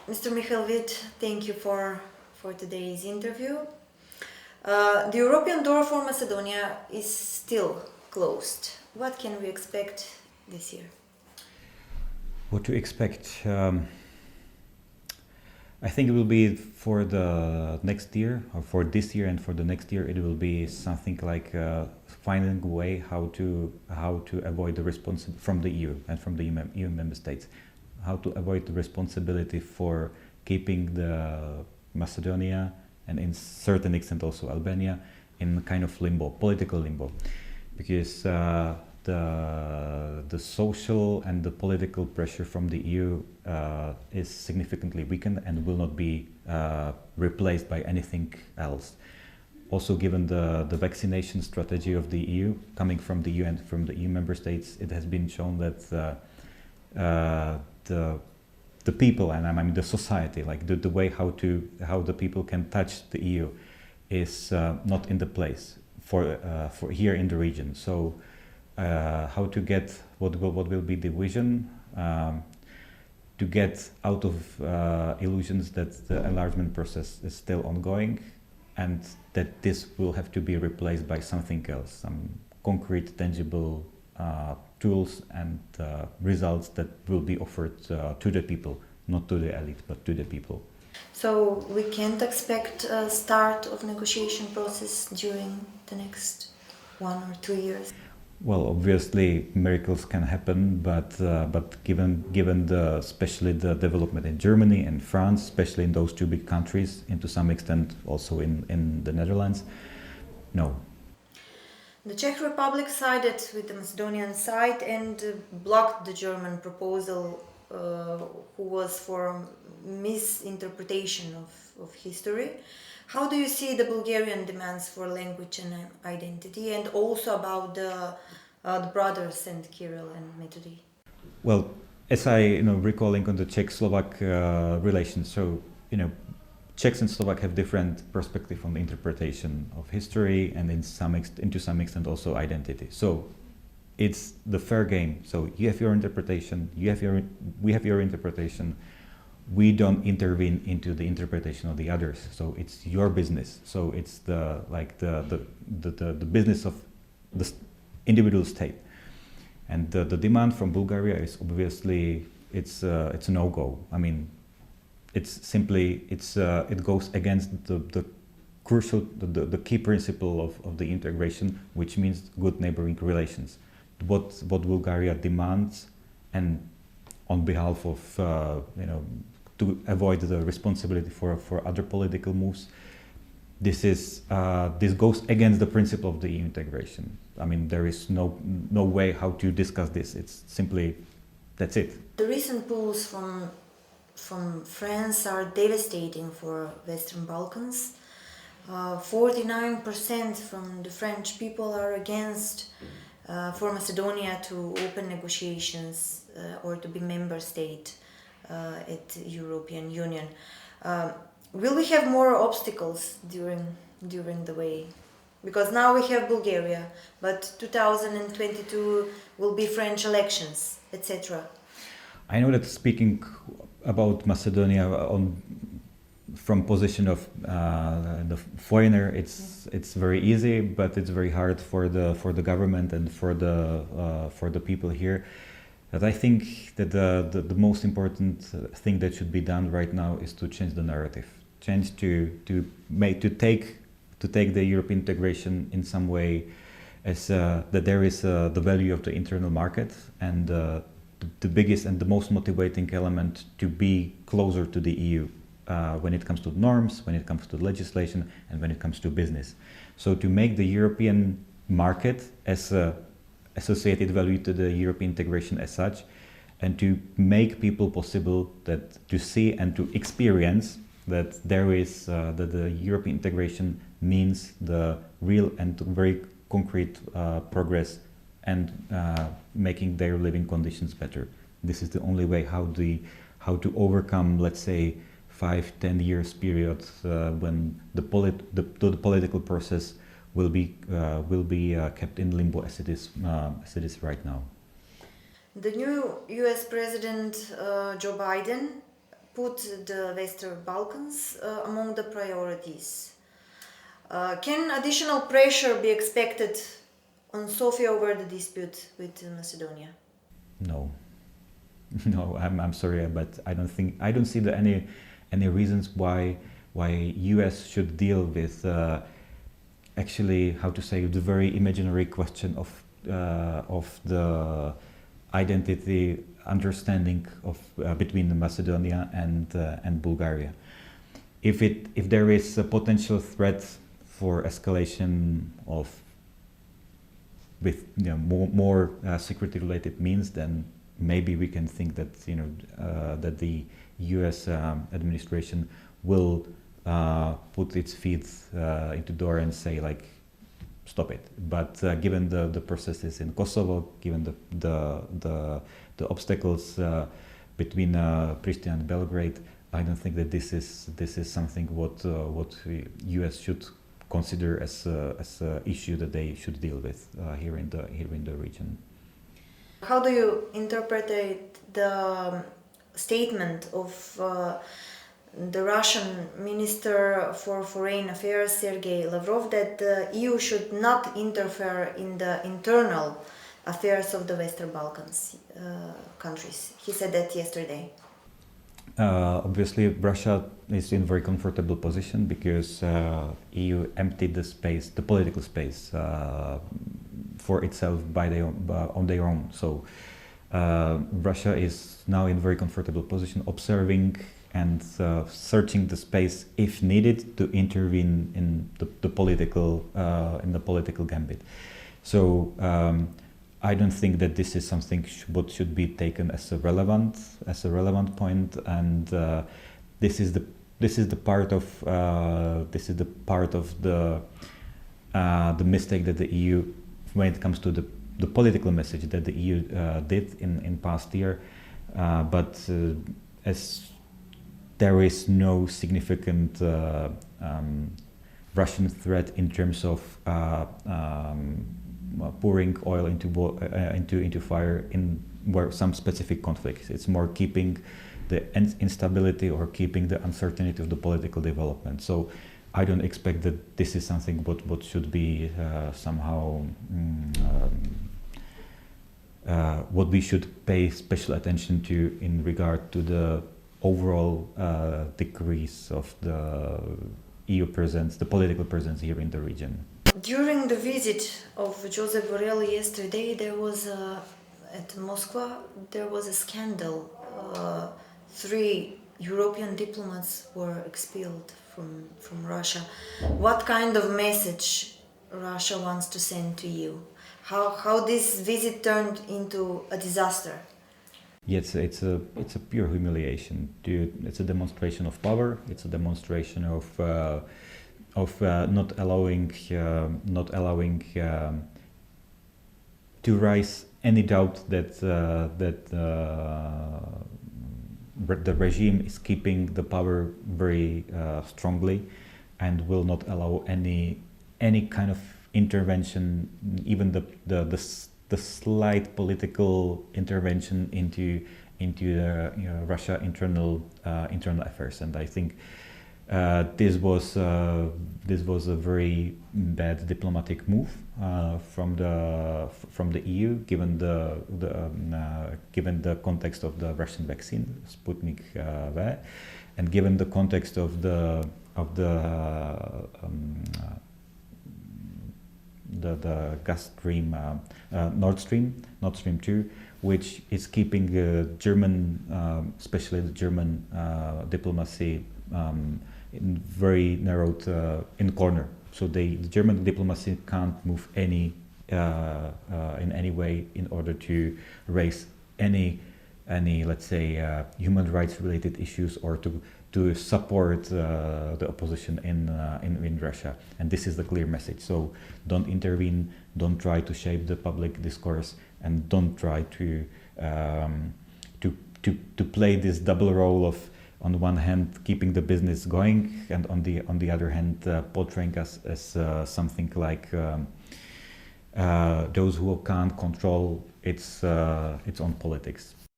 Mr. Michael Vit, thank you for today's interview. The European door for Macedonia is still closed. What can we expect this year? What to expect? I think it will be for the next year, or for this year and for the next year, it will be something like finding a way how to avoid the responsibility from the EU and from the EU member states, how to avoid the responsibility for keeping the Macedonia and in certain extent also Albania in kind of limbo, political limbo, because the social and the political pressure from the EU is significantly weakened and will not be replaced by anything else. Also, given the vaccination strategy of the EU, coming from the EU and from the EU member states, it has been shown that the people, and I mean the society, like the way how the people can touch the EU, is not in the place for here in the region. So how to get what will be the vision, to get out of illusions that the enlargement process is still ongoing, and that this will have to be replaced by something else, some concrete, tangible tools and results that will be offered to the people, not to the elite, but to the people. So we can't expect a start of negotiation process during the next 1 or 2 years? Well, obviously miracles can happen, but given especially the development in Germany and France, especially in those two big countries, and to some extent also in the Netherlands, no. The Czech Republic sided with the Macedonian side and blocked the German proposal, who was for misinterpretation of history. How do you see the Bulgarian demands for language and identity, and also about the brothers and Kirill and Methody? Well, as I recalling on the Czech-Slovak relations, so Czechs and Slovak have different perspective on the interpretation of history and to some extent also identity. So it's the fair game. So you have your interpretation, we have your interpretation. We don't intervene into the interpretation of the others. So it's your business. So it's the business of the individual state. And the demand from Bulgaria is obviously it's a no-go. I mean, it's simply it goes against the crucial the key principle of the integration, which means good neighboring relations. What Bulgaria demands, and on behalf of to avoid the responsibility for other political moves, this goes against the principle of the EU integration. I mean, there is no way how to discuss this. It's simply that's it. The recent polls from France are devastating for Western Balkans. 49% from the French people are against for Macedonia to open negotiations or to be member state at European Union. Will we have more obstacles during the way? Because now we have Bulgaria, but 2022 will be French elections, etc. I know that speaking about Macedonia from position of the foreigner, it's very easy, but it's very hard for the government and for the people here. But I think that the most important thing that should be done right now is to change the narrative, to take the European integration in some way as that there is the value of the internal market, and the biggest and the most motivating element to be closer to the EU when it comes to norms, when it comes to legislation, and when it comes to business. So to make the European market as a associated value to the European integration as such, and to make people possible that to see and to experience that there is that the European integration means the real and very concrete progress and making their living conditions better. This is the only way how to overcome, let's say, 5-10 years period when the political process will be kept in limbo as it is right now. The new U.S. President Joe Biden put the Western Balkans among the priorities. Can additional pressure be expected on Sofia over the dispute with Macedonia? No, no. I'm sorry, but I don't see any reasons why U.S. should deal with actually, how to say, the very imaginary question of the identity understanding of between Macedonia and Bulgaria. If there is a potential threat for escalation of with more security related means, then maybe we can think that that the U.S. Administration will put its feet into door and say like, stop it. But given the processes in Kosovo, given the obstacles between Pristina and Belgrade, I don't think that this is something what U.S. should consider as a issue that they should deal with here in the region. How do you interpret the statement of the Russian Minister for Foreign Affairs, Sergei Lavrov, that the EU should not interfere in the internal affairs of the Western Balkans countries? He said that yesterday. Obviously, Russia is in a very comfortable position because EU emptied the political space for itself on their own. So Russia is now in a very comfortable position, observing and searching the space if needed to intervene in the political gambit. So I don't think that this is something what should be taken as a relevant point, and this is the part of the mistake that the EU, when it comes to the political message that the EU did in past year, but as there is no significant Russian threat in terms of pouring oil into fire in some specific conflicts. It's more keeping the instability or keeping the uncertainty of the political development. So I don't expect that this is something what should be somehow what we should pay special attention to in regard to the overall decrease of the EU presence, the political presence here in the region. During the visit of Josep Borrell yesterday, there was at Moscow there was a scandal. 3 European diplomats were expelled from Russia. What kind of message Russia wants to send to you? How this visit turned into a disaster? Yes, it's a pure humiliation. It's a demonstration of power. It's a demonstration of not allowing to rise any doubt that the regime is keeping the power very strongly and will not allow any kind of intervention, even the slight political intervention into Russia internal affairs. And I think this was a very bad diplomatic move from the EU, given the context of the Russian vaccine Sputnik V, and given the context of the gas stream Nord Stream 2, which is keeping German, especially the German diplomacy in very narrowed in corner. So the German diplomacy can't move in any way in order to raise any let's say human rights related issues or to support the opposition in Russia. And this is the clear message. So don't intervene, don't try to shape the public discourse, and don't try to play this double role of, on the one hand, keeping the business going, and on the other hand, portraying us as something like those who can't control its own politics.